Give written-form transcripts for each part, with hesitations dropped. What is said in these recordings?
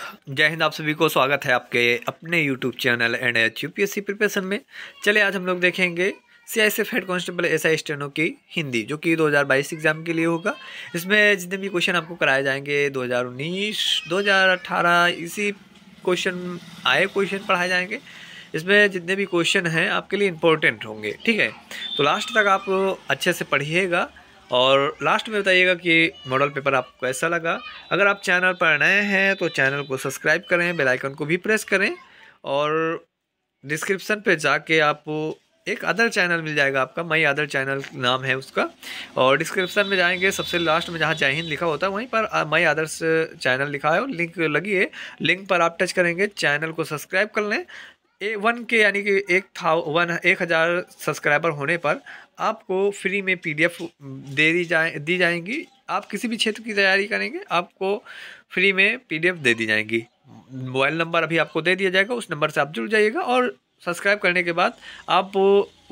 जय हिंद। आप सभी को स्वागत है आपके अपने YouTube channel NH UPSC preparation में। चलिए आज हम लोग देखेंगे CISF head constable SI steno की हिंदी, जो कि 2022 एग्जाम के लिए होगा। इसमें जितने भी क्वेश्चन आपको कराए जाएंगे 2019 2018 इसी क्वेश्चन क्वेश्चन पढ़ाए जाएंगे। इसमें जितने भी क्वेश्चन हैं आपके लिए इम्पोर्टेंट होंगे, ठीक है। तो लास्ट तक आप अच्छे से पढ़िएगा और लास्ट में बताइएगा कि मॉडल पेपर आपको कैसा लगा। अगर आप चैनल पर नए हैं तो चैनल को सब्सक्राइब करें, बेल आइकन को भी प्रेस करें और डिस्क्रिप्शन पे जाके आपको एक अदर चैनल मिल जाएगा, आपका माई अदर चैनल नाम है उसका। और डिस्क्रिप्शन में जाएंगे सबसे लास्ट में जहाँ जय हिंद लिखा होता है वहीं पर माई अदर्स चैनल लिखा है और लिंक लगी है। लिंक पर आप टच करेंगे, चैनल को सब्सक्राइब कर लें। 1 के यानी कि 1000 सब्सक्राइबर होने पर आपको फ्री में PDF दी जाएंगी। आप किसी भी क्षेत्र की तैयारी करेंगे आपको फ्री में PDF दे दी जाएंगी। मोबाइल नंबर अभी आपको दे दिया जाएगा, उस नंबर से आप जुड़ जाइएगा और सब्सक्राइब करने के बाद आप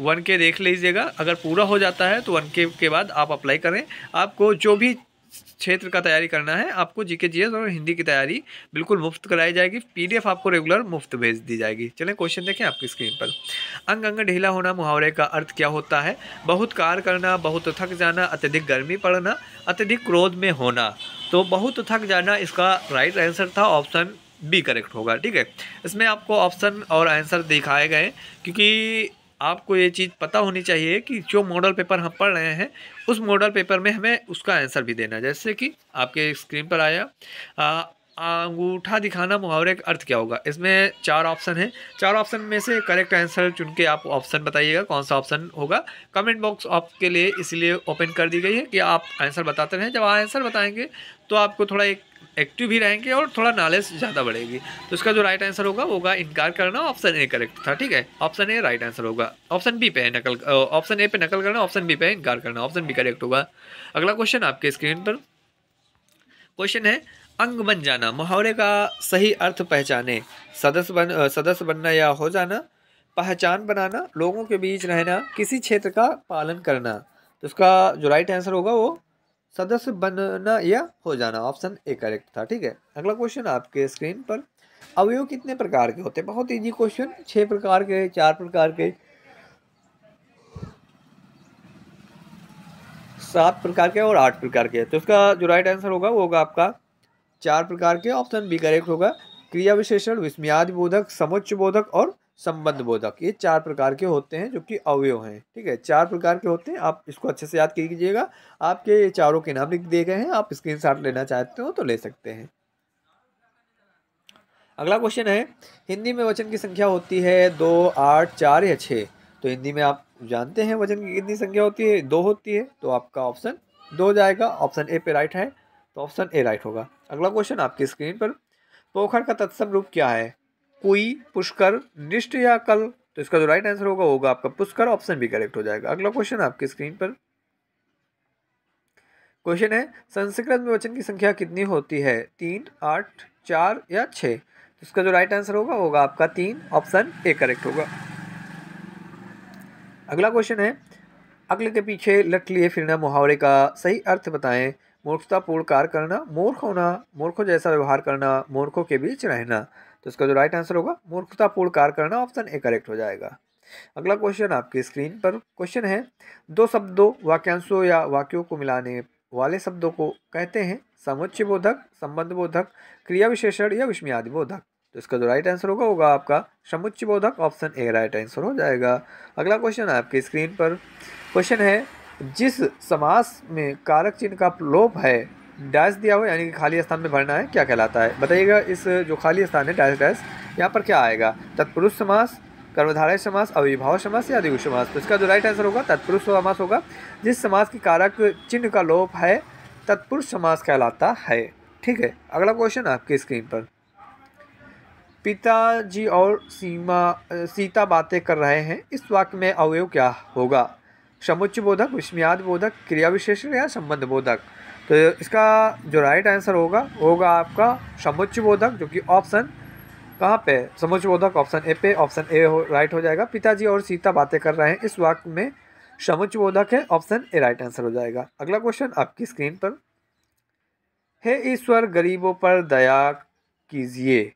1K देख लीजिएगा। अगर पूरा हो जाता है तो 1K के बाद आप अप्लाई करें। आपको जो भी क्षेत्र का तैयारी करना है, आपको GK GS और हिंदी की तैयारी बिल्कुल मुफ्त कराई जाएगी। PDF आपको रेगुलर मुफ्त भेज दी जाएगी। चलें क्वेश्चन देखें आपकी स्क्रीन पर। अंग अंग ढीला होना मुहावरे का अर्थ क्या होता है? बहुत कार्य करना, बहुत थक जाना, अत्यधिक गर्मी पड़ना, अत्यधिक क्रोध में होना। तो बहुत थक जाना इसका राइट आंसर था, ऑप्शन बी करेक्ट होगा, ठीक है। इसमें आपको ऑप्शन और आंसर दिखाए गए क्योंकि आपको ये चीज़ पता होनी चाहिए कि जो मॉडल पेपर हम पढ़ रहे हैं उस मॉडल पेपर में हमें उसका आंसर भी देना है। जैसे कि आपके स्क्रीन पर आया अंगूठा दिखाना मुहावरे का अर्थ क्या होगा। इसमें 4 ऑप्शन हैं। 4 ऑप्शन में से करेक्ट आंसर चुन के आप ऑप्शन बताइएगा कौन सा ऑप्शन होगा। कमेंट बॉक्स आपके लिए इसलिए ओपन कर दी गई है कि आप आंसर बताते रहें। जब आप आंसर बताएंगे तो आपको थोड़ा एक एक्टिव भी रहेंगे और थोड़ा नॉलेज ज़्यादा बढ़ेगी। तो इसका जो राइट आंसर होगा इनकार करना। ऑप्शन ए करेक्ट था, ठीक है। ऑप्शन ए राइट आंसर होगा। ऑप्शन बी पे नकल, ऑप्शन ए पे नकल करना, ऑप्शन बी पे इनकार करना, ऑप्शन बी करेक्ट होगा। अगला क्वेश्चन आपके स्क्रीन पर क्वेश्चन है, अंग बन जाना मुहावरे का सही अर्थ पहचाने। सदस्य बनना या हो जाना, पहचान बनाना, लोगों के बीच रहना, किसी क्षेत्र का पालन करना। तो इसका जो राइट आंसर होगा वो सदस्य बनना या हो जाना, ऑप्शन ए करेक्ट था, ठीक है। अगला क्वेश्चन आपके स्क्रीन पर, अवयव कितने प्रकार के होते हैं? बहुत इजी क्वेश्चन। 6 प्रकार के, 4 प्रकार के, 7 प्रकार के और 8 प्रकार के। तो इसका जो राइट आंसर होगा वो होगा आपका 4 प्रकार के, ऑप्शन बी करेक्ट होगा। क्रिया विशेषण, विस्मयादि बोधक, समुच्चय बोधक और संबंध बोधक, ये 4 प्रकार के होते हैं जो कि अवयव हैं, ठीक है। 4 प्रकार के होते हैं, आप इसको अच्छे से याद कीजिएगा। आपके ये चारों के नाम लिख दिए गए हैं, आप स्क्रीनशॉट लेना चाहते हो तो ले सकते हैं। अगला क्वेश्चन है, हिंदी में वचन की संख्या होती है 2, 8, 4 या 6। तो हिंदी में आप जानते हैं वचन की कितनी संख्या होती है? 2 होती है। तो आपका ऑप्शन 2 जाएगा, ऑप्शन ए पे राइट है, तो ऑप्शन ए राइट होगा। अगला क्वेश्चन आपकी स्क्रीन पर, पोखर का तत्सम रूप क्या है? कुई, पुष्कर, निष्ठ या कल। तो इसका जो राइट आंसर होगा आपका पुष्कर, ऑप्शन बी करेक्ट हो जाएगा। अगला क्वेश्चन आपकी स्क्रीन पर क्वेश्चन है, संस्कृत में वचन की संख्या कितनी होती है? 3, 8, 4 या 6। तो इसका जो राइट आंसर होगा आपका 3, ऑप्शन ए करेक्ट होगा। अगला क्वेश्चन है, अक्ल के पीछे लट लिए फिरना मुहावरे का सही अर्थ बताएं। मूर्खतापूर्ण कार्य करना, मूर्ख होना, मूर्खों जैसा व्यवहार करना, मूर्खों के बीच रहना। तो इसका जो राइट आंसर होगा मूर्खतापूर्ण कार्य करना, ऑप्शन ए करेक्ट हो जाएगा। अगला क्वेश्चन आपकी स्क्रीन पर क्वेश्चन है, 2 शब्दों, वाक्यांशों या वाक्यों को मिलाने वाले शब्दों को कहते हैं समुच्चय बोधक, संबंध बोधक, क्रिया विशेषण या विस्मयादि बोधक। तो इसका जो राइट आंसर होगा आपका समुच्चय बोधक, ऑप्शन ए राइट आंसर हो जाएगा। अगला क्वेश्चन आपकी स्क्रीन पर क्वेश्चन है, जिस समास में कारक चिन्ह का लोप है, डैश दिया हुआ यानी कि खाली स्थान में भरना है, क्या कहलाता है? बताइएगा। इस जो खाली स्थान है डैश डैश, यहाँ पर क्या आएगा? तत्पुरुष समास, कर्मधारय समास, अविभाव समास या द्विगु समास। तो इसका जो राइट आंसर होगा तत्पुरुष समास होगा। जिस समास की कारक चिन्ह का लोप है तत्पुरुष समास कहलाता है, ठीक है। अगला क्वेश्चन आपकी स्क्रीन पर, पिताजी और सीता बातें कर रहे हैं, इस वाक्य में अवयव क्या होगा? समुच्चय बोधक, विस्मयादि बोधक, क्रिया विशेषण या संबंध बोधक। तो इसका जो राइट आंसर होगा आपका समुच्चय बोधक, जो कि ऑप्शन कहाँ पे? समुच्चय बोधक ऑप्शन ए पे, ऑप्शन ए राइट हो जाएगा। पिताजी और सीता बातें कर रहे हैं, इस वाक्य में समुच्चय बोधक है, ऑप्शन ए राइट आंसर हो जाएगा। अगला क्वेश्चन आपकी स्क्रीन पर, हे ईश्वर गरीबों पर दया कीजिए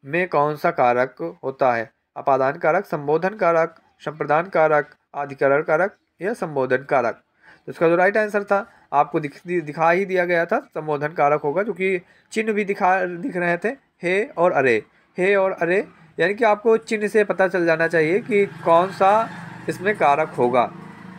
में कौन सा कारक होता है? अपादान कारक, संबोधन कारक, संप्रदान कारक, अधिकरण कारक या संबोधन कारक? तो इसका जो राइट आंसर था आपको दिखा ही दिया गया था, संबोधन कारक होगा, क्योंकि चिन्ह भी दिख रहे थे, हे और अरे। हे और अरे यानी कि आपको चिन्ह से पता चल जाना चाहिए कि कौन सा इसमें कारक होगा।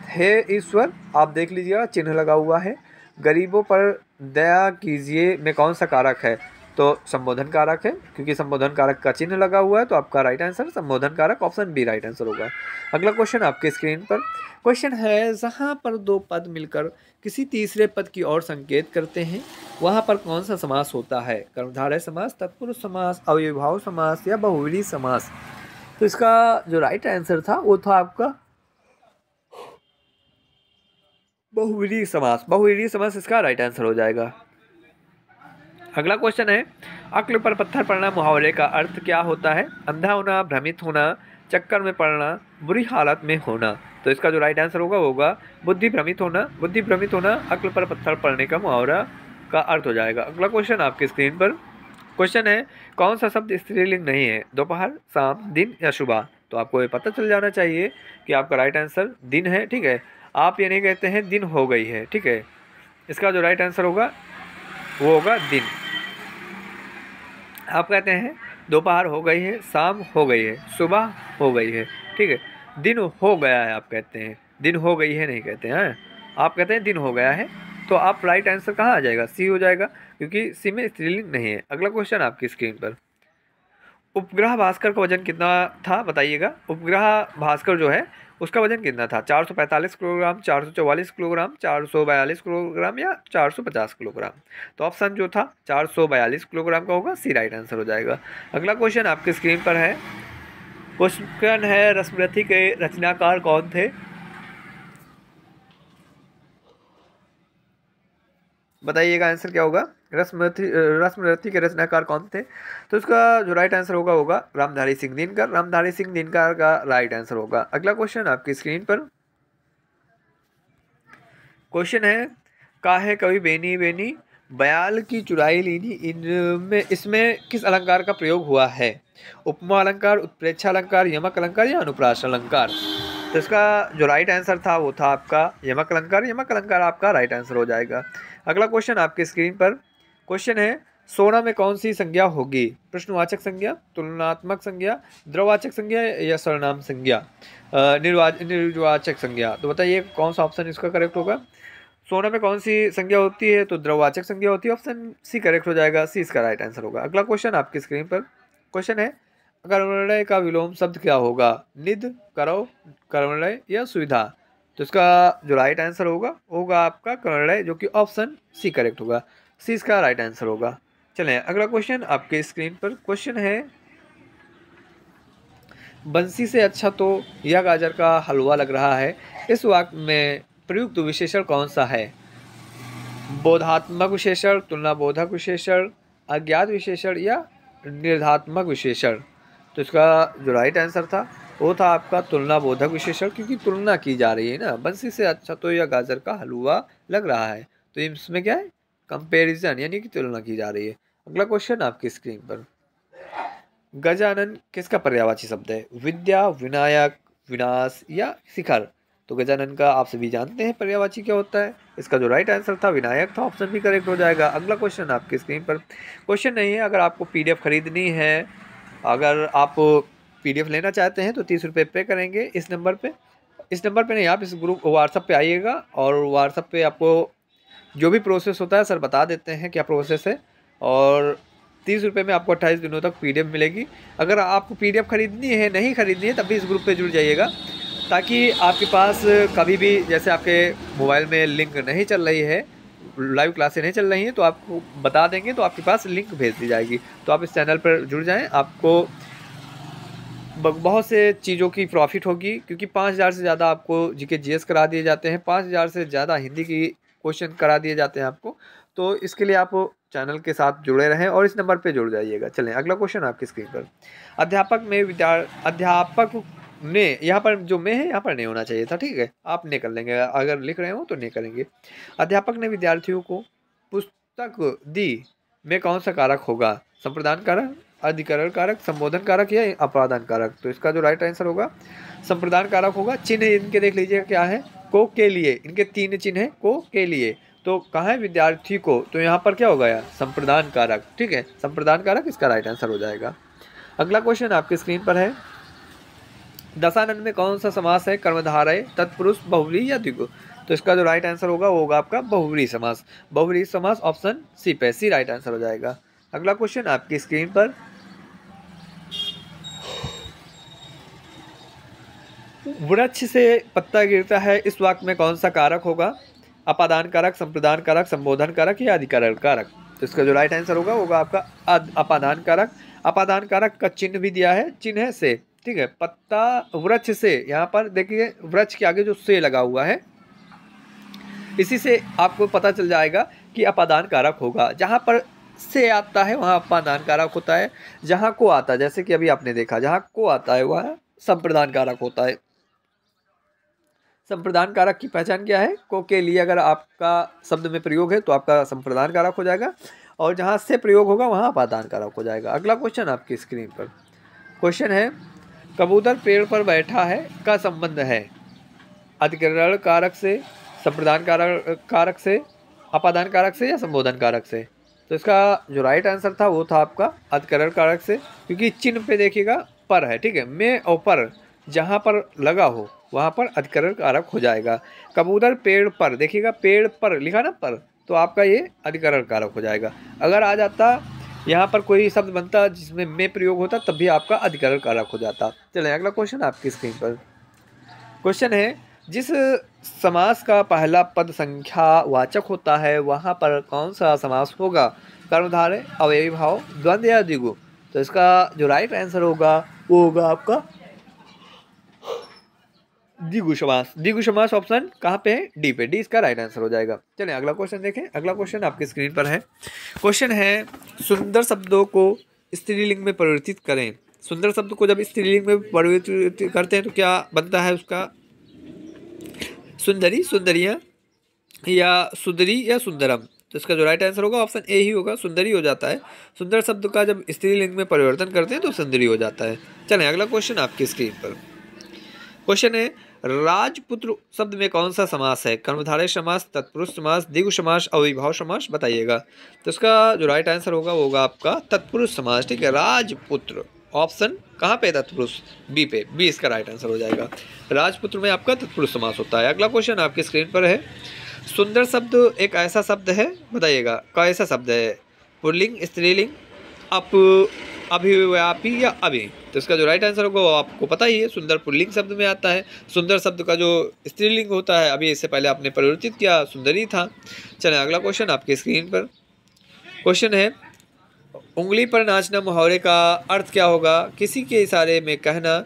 हे ईश्वर आप देख लीजिएगा चिन्ह लगा हुआ है। गरीबों पर दया कीजिए में कौन सा कारक है? तो संबोधन कारक है, क्योंकि संबोधन कारक का चिन्ह लगा हुआ है, तो आपका राइट आंसर संबोधन कारक ऑप्शन बी राइट आंसर होगा। अगला क्वेश्चन आपके स्क्रीन पर क्वेश्चन है, जहां पर दो पद मिलकर किसी तीसरे पद की ओर संकेत करते हैं वहां पर कौन सा समास होता है? कर्मधारय समास, तत्पुरुष समास, अव्ययीभाव समास या बहुव्रीहि समास? तो इसका जो राइट आंसर था वो था आपका बहुव्रीहि समास। बहुव्रीहि समास इसका राइट आंसर हो जाएगा। अगला क्वेश्चन है, अक्ल पर पत्थर पड़ना मुहावरे का अर्थ क्या होता है? अंधा होना, भ्रमित होना, चक्कर में पड़ना, बुरी हालत में होना। तो इसका जो राइट आंसर होगा बुद्धि भ्रमित होना। बुद्धि भ्रमित होना अक्ल पर पत्थर पड़ने का मुहावरा का अर्थ हो जाएगा। अगला क्वेश्चन आपके स्क्रीन पर क्वेश्चन है, कौन सा शब्द स्त्रीलिंग नहीं है? दोपहर, शाम, दिन या सुबह? तो आपको ये पता चल जाना चाहिए कि आपका राइट आंसर दिन है। ठीक है, आप ये नहीं कहते हैं दिन हो गई है। ठीक है, इसका जो राइट आंसर होगा वो होगा दिन। आप कहते हैं दोपहर हो गई है, शाम हो गई है, सुबह हो गई है। ठीक है, दिन हो गया है आप कहते हैं, दिन हो गई है नहीं कहते हैं, आप कहते हैं दिन हो गया है। तो आप राइट आंसर कहाँ आ जाएगा? सी हो जाएगा, क्योंकि सी में स्त्रीलिंग नहीं है। अगला क्वेश्चन आपकी स्क्रीन पर, उपग्रह भास्कर का वजन कितना था बताइएगा? उपग्रह भास्कर जो है उसका वजन कितना था? 445 किलोग्राम, 444 किलोग्राम, 442 किलोग्राम या 450 किलोग्राम? तो ऑप्शन जो था 442 किलोग्राम का होगा, सी राइट आंसर हो जाएगा। अगला क्वेश्चन आपके स्क्रीन पर है, क्वेश्चन है, रश्मिरथी के रचनाकार कौन थे? बताइएगा आंसर क्या होगा? रश्मिरथी के रचनाकार कौन थे? तो इसका जो राइट आंसर होगा रामधारी सिंह दिनकर। रामधारी सिंह दिनकर का राइट आंसर होगा। अगला क्वेश्चन आपकी स्क्रीन पर क्वेश्चन है, काहे कवि बेनी बेनी बयाल की चुराई लीनी, इनमें इसमें किस अलंकार का प्रयोग हुआ है? उपमा अलंकार, उत्प्रेक्षा अलंकार, यमक अलंकार या अनुप्रास अलंकार? तो इसका जो राइट आंसर था वो था आपका यमक अलंकार। यमक अलंकार आपका राइट आंसर हो जाएगा। अगला क्वेश्चन आपके स्क्रीन पर क्वेश्चन है, सोना में कौन सी संज्ञा होगी? प्रश्नवाचक संज्ञा, तुलनात्मक संज्ञा, द्रवाचक संज्ञा या सर्वनाम संज्ञा? निर्वाचक संज्ञा। तो बताइए कौन सा ऑप्शन इसका करेक्ट होगा? सोना में कौन सी संज्ञा होती है? तो द्रवाचक संज्ञा होती है, ऑप्शन सी करेक्ट हो जाएगा। सी इसका राइट आंसर होगा। अगला क्वेश्चन आपकी स्क्रीन पर क्वेश्चन है, कर्मण्य का विलोम शब्द क्या होगा? निध, करौ, कर्मण्य या सुविधा? तो इसका जो राइट आंसर होगा आपका कर्मण्य, जो कि ऑप्शन सी करेक्ट होगा। सी इसका राइट आंसर होगा। चलें अगला क्वेश्चन आपके स्क्रीन पर क्वेश्चन है, बंसी से अच्छा तो यह गाजर का हलवा लग रहा है, इस वाक्य में प्रयुक्त विशेषण कौन सा है? बोधात्मक विशेषण, तुलना बोधक विशेषण, अज्ञात विशेषण या निर्धात्मक विशेषण? तो इसका जो राइट आंसर था वो था आपका तुलना बोधक विशेषण, क्योंकि तुलना की जा रही है ना, बंसी से अच्छा तो यह गाजर का हलवा लग रहा है, तो इसमें क्या है? कंपैरिजन, यानी कि तुलना की जा रही है। अगला क्वेश्चन आपकी स्क्रीन पर, गजानन किसका पर्यायवाची शब्द है? विद्या, विनायक, विनाश या शिखर? तो गजानन का आप सभी जानते हैं पर्यायवाची क्या होता है। इसका जो राइट आंसर था विनायक था, ऑप्शन भी करेक्ट हो जाएगा। अगला क्वेश्चन आपकी स्क्रीन पर क्वेश्चन नहीं है, अगर आपको पीडीएफ खरीदनी है, अगर आप पीडीएफ लेना चाहते हैं तो 30 रुपये पे करेंगे इस नंबर पे। इस नंबर पे नहीं, आप इस ग्रुप व्हाट्सअप पे आइएगा और व्हाट्सअप पे आपको जो भी प्रोसेस होता है सर बता देते हैं क्या प्रोसेस है, और 30 रुपये में आपको 28 दिनों तक पीडीएफ मिलेगी। अगर आपको पीडीएफ खरीदनी है, नहीं खरीदनी है, तब भी इस ग्रुप पे जुड़ जाइएगा, ताकि आपके पास कभी भी जैसे आपके मोबाइल में लिंक नहीं चल रही है, लाइव क्लासें नहीं चल रही हैं, तो आपको बता देंगे, तो आपके पास लिंक भेज दी जाएगी। तो आप इस चैनल पर जुड़ जाएं, आपको बहुत से चीज़ों की प्रॉफिट होगी, क्योंकि 5000 से ज़्यादा आपको जीके जीएस करा दिए जाते हैं, 5000 से ज़्यादा हिंदी की क्वेश्चन करा दिए जाते हैं आपको। तो इसके लिए आप चैनल के साथ जुड़े रहें और इस नंबर पे जुड़ जाइएगा। चलें अगला क्वेश्चन आपकी स्क्रीन पर, अध्यापक ने, यहाँ पर जो में है यहाँ पर नहीं होना चाहिए था, ठीक है, आप ने कर लेंगे, अगर लिख रहे हो तो नहीं करेंगे। अध्यापक ने विद्यार्थियों को पुस्तक दी में कौन सा कारक होगा? संप्रदान कारक, अधिकरण कारक, संबोधन कारक या अपादान कारक? तो इसका जो राइट आंसर होगा संप्रदान कारक होगा। चिन्ह इनके देख लीजिए क्या है, को के लिए, इनके 3 चिन्ह है को के लिए, तो कहाँ है विद्यार्थी को, तो यहाँ पर क्या हो गया संप्रदान कारक, ठीक है, संप्रदान कारक इसका राइट आंसर हो जाएगा। अगला क्वेश्चन आपकी स्क्रीन पर है, दशानन में कौन सा समास है कर्मधारय, तत्पुरुष, बहुव्रीहि या द्विगु? तो इसका जो राइट आंसर होगा वो होगा आपका बहुव्रीहि समास। बहुव्रीहि समास ऑप्शन सी पे, सी राइट आंसर हो जाएगा। अगला क्वेश्चन आपकी स्क्रीन पर, वृक्ष से पत्ता गिरता है इस वाक्य में कौन सा कारक होगा? अपादान कारक, संप्रदान कारक, संबोधन कारक या अधिकरण कारक? तो इसका जो राइट आंसर होगा होगा आपका अपादान कारक। अपादान कारक का चिन्ह भी दिया है, चिन्ह है से, ठीक है, पत्ता वृक्ष से, यहाँ पर देखिए वृक्ष के आगे जो से लगा हुआ है, इसी से आपको पता चल जाएगा कि अपादान कारक होगा। जहाँ पर से आता है वहाँ अपादान कारक होता है, जहाँ को आता है, जैसे कि अभी आपने देखा जहाँ को आता है वह संप्रदान कारक होता है। संप्रदान कारक की पहचान क्या है? को के लिए अगर आपका शब्द में प्रयोग है तो आपका संप्रदान कारक हो जाएगा, और जहाँ से प्रयोग होगा वहाँ अपादान कारक हो जाएगा। अगला क्वेश्चन आपकी स्क्रीन पर, क्वेश्चन है, कबूतर पेड़ पर बैठा है का संबंध है अधिकरण कारक से, संप्रदान कारक से, अपादान कारक से या संबोधन कारक से? तो इसका जो राइट आंसर था वो था आपका अधिकरण कारक से, क्योंकि चिन्ह पे देखिएगा पर है, ठीक है, में और पर जहाँ पर लगा हो वहाँ पर अधिकरण कारक हो जाएगा। कबूतर पेड़ पर, देखिएगा पेड़ पर लिखा ना पर, तो आपका ये अधिकरण कारक हो जाएगा। अगर आ जाता यहाँ पर कोई शब्द बनता जिसमें में प्रयोग होता तब भी आपका अधिकरण कारक हो जाता। चलें अगला क्वेश्चन आपकी स्क्रीन पर, क्वेश्चन है, जिस समास का पहला पद संख्यावाचक होता है वहाँ पर कौन सा समास होगा? कर्मधारय, अवयवी भाव, द्वंद्व या द्विगु? तो इसका जो राइट आंसर होगा वो होगा आपका द्विगु समास। द्विगु समास ऑप्शन कहाँ पे है? डी पे, डी इसका राइट आंसर हो जाएगा। चलिए अगला क्वेश्चन देखें। अगला क्वेश्चन आपकी स्क्रीन पर है, क्वेश्चन है, सुंदर शब्दों को स्त्रीलिंग में परिवर्तित करें। सुंदर शब्द को जब स्त्रीलिंग में परिवर्तित करते हैं तो क्या बनता है उसका? सुंदरी, सुंदरियाँ या सुंदरी या सुंदरम? तो इसका जो राइट आंसर होगा ऑप्शन ए ही होगा, सुंदरी हो जाता है। सुंदर शब्द का जब स्त्रीलिंग में परिवर्तन करते हैं तो सुंदरी हो जाता है। चलें अगला क्वेश्चन आपकी स्क्रीन पर, क्वेश्चन है, राजपुत्र शब्द में कौन सा समास है? कर्मधारय समास, तत्पुरुष समास, द्विगु समास, अविभाव समास? बताइएगा। तो इसका जो राइट आंसर होगा वो होगा आपका तत्पुरुष समास, ठीक है। राजपुत्र ऑप्शन कहाँ पे? तत्पुरुष, बी पे, बी इसका राइट आंसर हो जाएगा। राजपुत्र में आपका तत्पुरुष समास होता है। अगला क्वेश्चन आपकी स्क्रीन पर है, सुंदर शब्द एक ऐसा शब्द है, बताइएगा कैसा शब्द है? पुल्लिंग, स्त्रीलिंग, अभिव्यापी या अभि? तो इसका जो राइट आंसर होगा वो आपको पता ही है, सुंदर पुल्लिंग शब्द में आता है। सुंदर शब्द का जो स्त्रीलिंग होता है अभी इससे पहले आपने परिवर्तित किया, सुंदरी था। चलें अगला क्वेश्चन आपके स्क्रीन पर, क्वेश्चन है, उंगली पर नाचना मुहावरे का अर्थ क्या होगा? किसी के इशारे में कहना,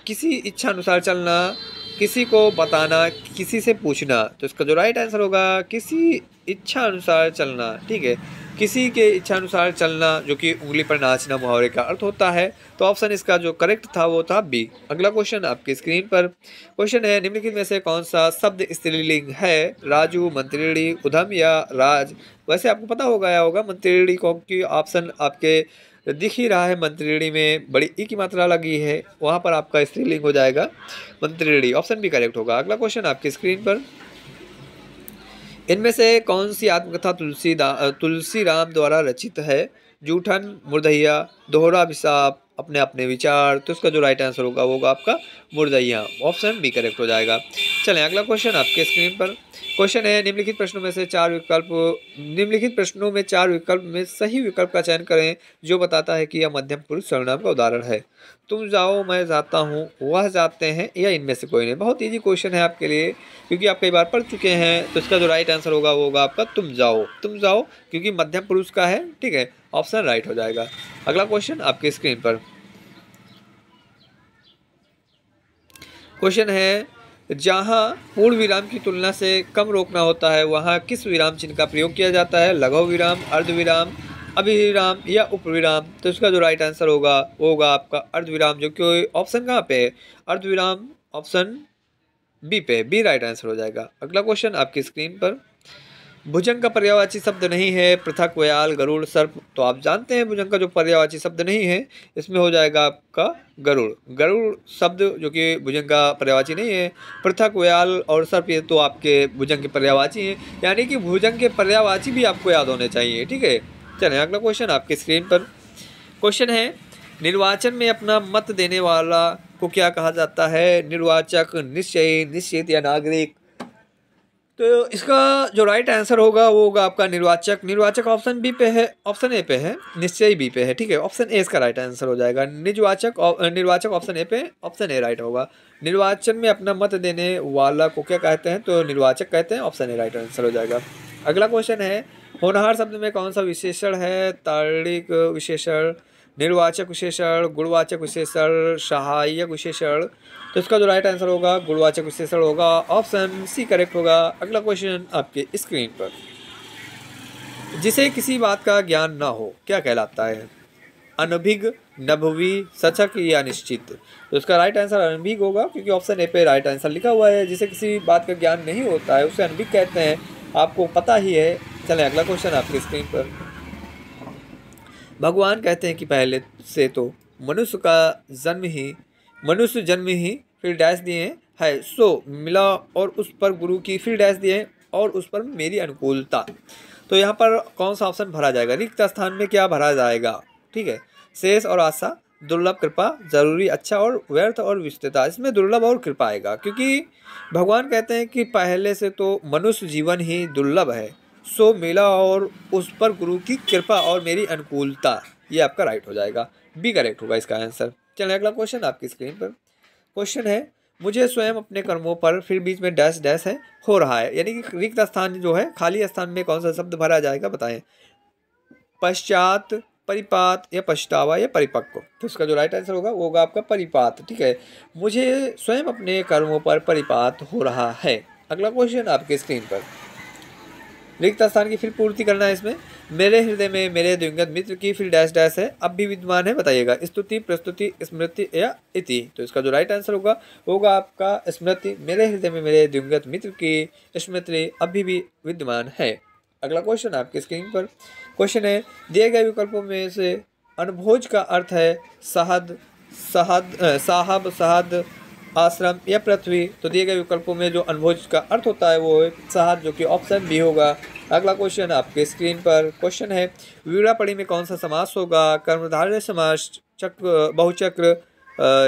किसी इच्छा अनुसार चलना, किसी को बताना, किसी से पूछना? तो इसका जो राइट आंसर होगा किसी इच्छा अनुसार चलना, ठीक है, किसी के इच्छा अनुसार चलना जो कि उंगली पर नाचना मुहावरे का अर्थ होता है। तो ऑप्शन इसका जो करेक्ट था वो था बी। अगला क्वेश्चन आपकी स्क्रीन पर, क्वेश्चन है, निम्नलिखित में से कौन सा शब्द स्त्रीलिंग है? राजू, मंत्रिणी, उधम या राज? वैसे आपको पता होगा मंत्रिणी को, कि ऑप्शन आपके दिख ही रहा है, मंत्रिणी में बड़ी ई की मात्रा लगी है, वहाँ पर आपका स्त्रीलिंग हो जाएगा मंत्रिणी, ऑप्शन भी करेक्ट होगा। अगला क्वेश्चन आपकी स्क्रीन पर, इनमें से कौन सी आत्मकथा तुलसी राम द्वारा रचित है? जूठन, मुर्दहिया, दोहरा अभिशाप, अपने अपने विचार? तो इसका जो राइट आंसर होगा वो होगा आपका मुर्दहिया, ऑप्शन बी करेक्ट हो जाएगा। चलें अगला क्वेश्चन आपके स्क्रीन पर, क्वेश्चन है, निम्नलिखित प्रश्नों में चार विकल्प में सही विकल्प का चयन करें जो बताता है कि यह मध्यम पुरुष सर्वनाम का उदाहरण है। तुम जाओ, मैं जाता हूँ, वह जाते हैं, या इनमें से कोई नहीं। बहुत इजी क्वेश्चन है आपके लिए क्योंकि आप कई बार पढ़ चुके हैं। तो इसका जो राइट आंसर होगा वो होगा आपका तुम जाओ। तुम जाओ क्योंकि मध्यम पुरुष का है, ठीक है, ऑप्शन राइट हो जाएगा। अगला क्वेश्चन आपकी स्क्रीन पर, क्वेश्चन है, जहाँ पूर्ण विराम की तुलना से कम रोकना होता है वहाँ किस विराम चिन्ह का प्रयोग किया जाता है? लघु विराम, अर्धविराम, अभिविराम या उपविराम? तो इसका जो राइट आंसर होगा वो होगा आपका अर्धविराम, जो कि ऑप्शन कहाँ पे है? अर्धविराम, ऑप्शन बी पे, बी राइट आंसर हो जाएगा। अगला क्वेश्चन आपकी स्क्रीन पर, भुजंग का पर्यायवाची शब्द नहीं है पृथक, व्याल, गरुड़, सर्प। तो आप जानते हैं भुजंग का जो पर्यायवाची शब्द नहीं है इसमें हो जाएगा आपका गरुड़। गरुड़ शब्द जो कि भुजंग का पर्यायवाची नहीं है। पृथक, व्याल और सर्प ये तो आपके भुजंग के पर्यायवाची हैं, यानी कि भुजंग के पर्यायवाची भी आपको याद होने चाहिए। ठीक है, चलें अगला क्वेश्चन आपके स्क्रीन पर। क्वेश्चन है, निर्वाचन में अपना मत देने वाला को क्या कहा जाता है? निर्वाचक, निश्चयी, निश्चित या नागरिक। तो इसका जो राइट आंसर होगा वो होगा आपका निर्वाचक। निर्वाचक ऑप्शन बी पे है, ऑप्शन ए पे है, निश्चयी बी पे है। ठीक है, ऑप्शन ए इसका राइट आंसर हो जाएगा। निर्वाचक ऑप्शन ए पे, ऑप्शन ए राइट होगा। निर्वाचन में अपना मत देने वाला को क्या कहते हैं? तो निर्वाचक कहते हैं, ऑप्शन ए राइट आंसर हो जाएगा। अगला क्वेश्चन है, होनहार शब्द में कौन सा विशेषण है? तार्किक विशेषण, निर्वाचक विशेषण, गुणवाचक विशेषण, सहायक विशेषण। तो इसका जो राइट आंसर होगा गुणवाचक विशेषण होगा, ऑप्शन सी करेक्ट होगा। अगला क्वेश्चन आपके स्क्रीन पर, जिसे किसी बात का ज्ञान ना हो क्या कहलाता है? अनभिज्ञ, नभवी, सचक या निश्चित। तो इसका राइट आंसर अनभिज्ञ होगा, क्योंकि ऑप्शन ए पे राइट आंसर लिखा हुआ है। जिसे किसी बात का ज्ञान नहीं होता है उसे अनभिज्ञ कहते हैं, आपको पता ही है। चलें अगला क्वेश्चन आपके स्क्रीन पर। भगवान कहते हैं कि पहले से तो मनुष्य जन्म ही फिर डैश दिए है, सो मिला और उस पर गुरु की, फिर डैश दिए और उस पर मेरी अनुकूलता। तो यहाँ पर कौन सा ऑप्शन भरा जाएगा? रिक्त स्थान में क्या भरा जाएगा? ठीक है, शेष और आशा, दुर्लभ, कृपा, जरूरी, अच्छा और व्यर्थ और विस्तृता। इसमें दुर्लभ और कृपा आएगा, क्योंकि भगवान कहते हैं कि पहले से तो मनुष्य जीवन ही दुर्लभ है, सो मिला और उस पर गुरु की कृपा और मेरी अनुकूलता। ये आपका राइट हो जाएगा, बी करेक्ट होगा इसका आंसर। चलिए अगला क्वेश्चन आपकी स्क्रीन पर। क्वेश्चन है, मुझे स्वयं अपने कर्मों पर, फिर बीच में डैश डैश है, हो रहा है, यानी कि रिक्त स्थान जो है, खाली स्थान में कौन सा शब्द भरा जाएगा बताएं? पश्चात, परिपात या पछतावा या परिपक्व। तो इसका जो राइट आंसर होगा वो होगा आपका परिपात। ठीक है, मुझे स्वयं अपने कर्मों पर परिपात हो रहा है। अगला क्वेश्चन आपके स्क्रीन पर, रिक्त स्थान की फिर पूर्ति करना है इसमें। मेरे हृदय में मेरे दिवंगत मित्र की, फिर डैश डैश है, अब भी विद्यमान है, बताइएगा? स्तुति, प्रस्तुति, स्मृति या इति। तो इसका जो राइट आंसर होगा आपका स्मृति। मेरे हृदय में मेरे दिवंगत मित्र की स्मृति अभी भी विद्यमान है। अगला क्वेश्चन आपके स्क्रीन पर। क्वेश्चन है, दिए गए विकल्पों में से अनभोज का अर्थ है साहब, सहद, आश्रम या पृथ्वी। तो दिए गए विकल्पों में जो अनभोज का अर्थ होता है वो है साहब, जो कि ऑप्शन बी होगा। अगला क्वेश्चन आपके स्क्रीन पर। क्वेश्चन है, वीणापड़ी में कौन सा समास होगा? कर्मधारय समास, चक्र, बहुचक्र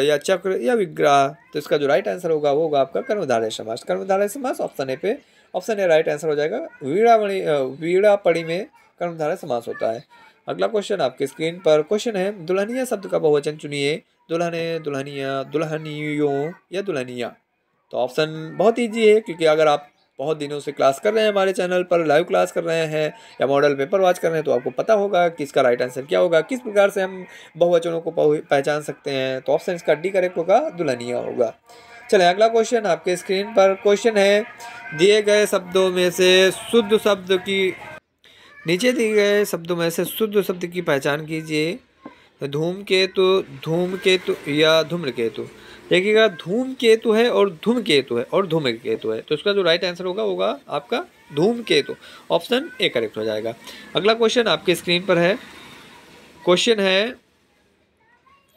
या चक्र या विग्रह। तो इसका जो राइट आंसर होगा वो होगा आपका कर्मधारय समास। कर्मधारय समास ऑप्शन ए पे, ऑप्शन ए राइट आंसर हो जाएगा। वीणापड़ी में कर्मधारय समास होता है। अगला क्वेश्चन आपके स्क्रीन पर। क्वेश्चन है, दुल्हनिया शब्द का बहुवचन चुनिए। दुल्हने, दुल्हनिया, दुल्हनियों या दुल्हनिया। तो ऑप्शन बहुत ईजी है, क्योंकि अगर आप बहुत दिनों से क्लास कर रहे हैं, हमारे चैनल पर लाइव क्लास कर रहे हैं या मॉडल पेपर वॉच कर रहे हैं, तो आपको पता होगा कि इसका राइट आंसर क्या होगा, किस प्रकार से हम बहुवचनों को पहचान सकते हैं। तो ऑप्शन इसका डी करेक्ट होगा, दुल्हनिया होगा। चलें अगला क्वेश्चन आपके स्क्रीन पर। क्वेश्चन है, दिए गए शब्दों में से शुद्ध शब्द की, नीचे दिए गए शब्दों में से शुद्ध शब्द की पहचान कीजिए। धूमकेतु, धूमकेतु या धूम्रकेतु। देखिएगा, धूमकेतु है और धूमकेतु है और धूम्रकेतु है। तो इसका जो राइट आंसर होगा आपका धूमकेतु, ऑप्शन ए करेक्ट हो जाएगा। अगला क्वेश्चन आपके स्क्रीन पर है। क्वेश्चन है,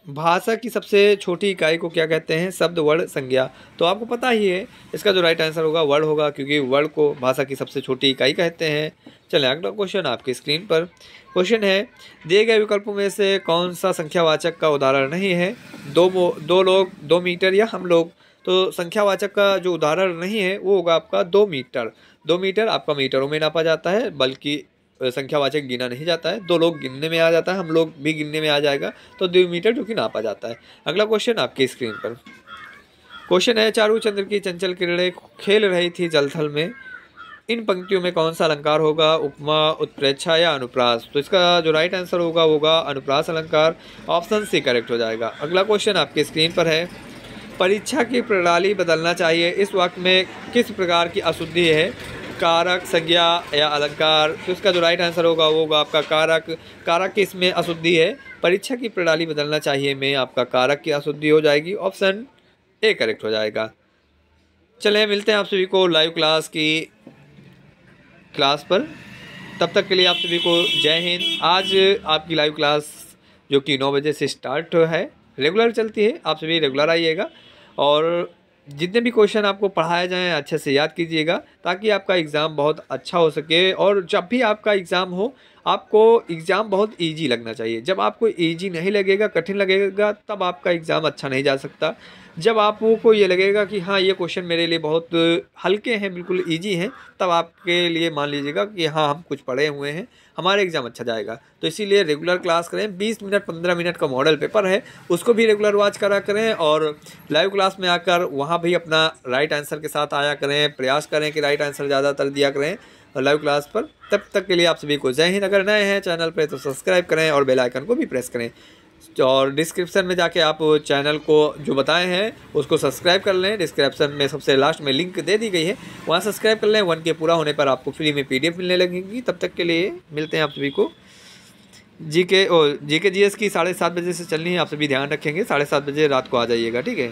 भाषा की सबसे छोटी इकाई को क्या कहते हैं? शब्द, वर्ड, संज्ञा। तो आपको पता ही है इसका जो राइट आंसर होगा वर्ड होगा, क्योंकि वर्ड को भाषा की सबसे छोटी इकाई कहते हैं। चलें अगला क्वेश्चन आपकी स्क्रीन पर। क्वेश्चन है, दिए गए विकल्पों में से कौन सा संख्यावाचक का उदाहरण नहीं है? दो लोग, 2 मीटर या हम लोग। तो संख्यावाचक का जो उदाहरण नहीं है वो होगा आपका 2 मीटर। 2 मीटर आपका मीटरों में नापा जाता है, बल्कि संख्यावाचक गिना नहीं जाता है। 2 लोग गिनने में आ जाता है, हम लोग भी गिनने में आ जाएगा। तो 2 मीटर जो कि नापा जाता है। अगला क्वेश्चन आपकी स्क्रीन पर। क्वेश्चन है, चारू चंद्र की चंचल किरणें खेल रही थी जलथल में। इन पंक्तियों में कौन सा अलंकार होगा? उपमा, उत्प्रेक्षा या अनुप्रास। तो इसका जो राइट आंसर होगा अनुप्रास अलंकार, ऑप्शन सी करेक्ट हो जाएगा। अगला क्वेश्चन आपकी स्क्रीन पर है। परीक्षा की प्रणाली बदलना चाहिए, इस वाक्य में किस प्रकार की अशुद्धि है? कारक, संज्ञा या अलंकार। तो इसका जो राइट आंसर होगा वो होगा आपका कारक। कारक की इसमें अशुद्धि है। परीक्षा की प्रणाली बदलना चाहिए में आपका कारक की अशुद्धि हो जाएगी, ऑप्शन ए करेक्ट हो जाएगा। चलें मिलते हैं आप सभी को लाइव क्लास की क्लास पर। तब तक के लिए आप सभी को जय हिंद। आज आपकी लाइव क्लास जो कि 9 बजे से स्टार्ट है, रेगुलर चलती है, आप सभी रेगुलर आइएगा और जितने भी क्वेश्चन आपको पढ़ाए जाएँ अच्छे से याद कीजिएगा, ताकि आपका एग्ज़ाम बहुत अच्छा हो सके। और जब भी आपका एग्ज़ाम हो, आपको एग्ज़ाम बहुत इजी लगना चाहिए। जब आपको इजी नहीं लगेगा, कठिन लगेगा, तब आपका एग्ज़ाम अच्छा नहीं जा सकता। जब आपको ये लगेगा कि हाँ, ये क्वेश्चन मेरे लिए बहुत हल्के हैं, बिल्कुल इजी हैं, तब आपके लिए मान लीजिएगा कि हाँ, हम कुछ पढ़े हुए हैं, हमारा एग्ज़ाम अच्छा जाएगा। तो इसीलिए रेगुलर क्लास करें। 20 मिनट 15 मिनट का मॉडल पेपर है, उसको भी रेगुलर वॉच करा करें और लाइव क्लास में आकर वहाँ भी अपना राइट आंसर के साथ आया करें। प्रयास करें कि राइट आंसर ज़्यादातर दिया करें लाइव क्लास पर। तब तक के लिए आप सभी को जय हिंद। अगर नए हैं चैनल पर तो सब्सक्राइब करें और बेल आइकन को भी प्रेस करें। और डिस्क्रिप्शन में जाके आप चैनल को जो बताए हैं उसको सब्सक्राइब कर लें। डिस्क्रिप्शन में सबसे लास्ट में लिंक दे दी गई है, वहाँ सब्सक्राइब कर लें। 1K पूरा होने पर आपको फ्री में PDF मिलने लगेगी। तब तक के लिए मिलते हैं आप सभी को। GK GS की 7:30 बजे से चलनी है, आप सभी ध्यान रखेंगे। 7:30 बजे रात को आ जाइएगा, ठीक है।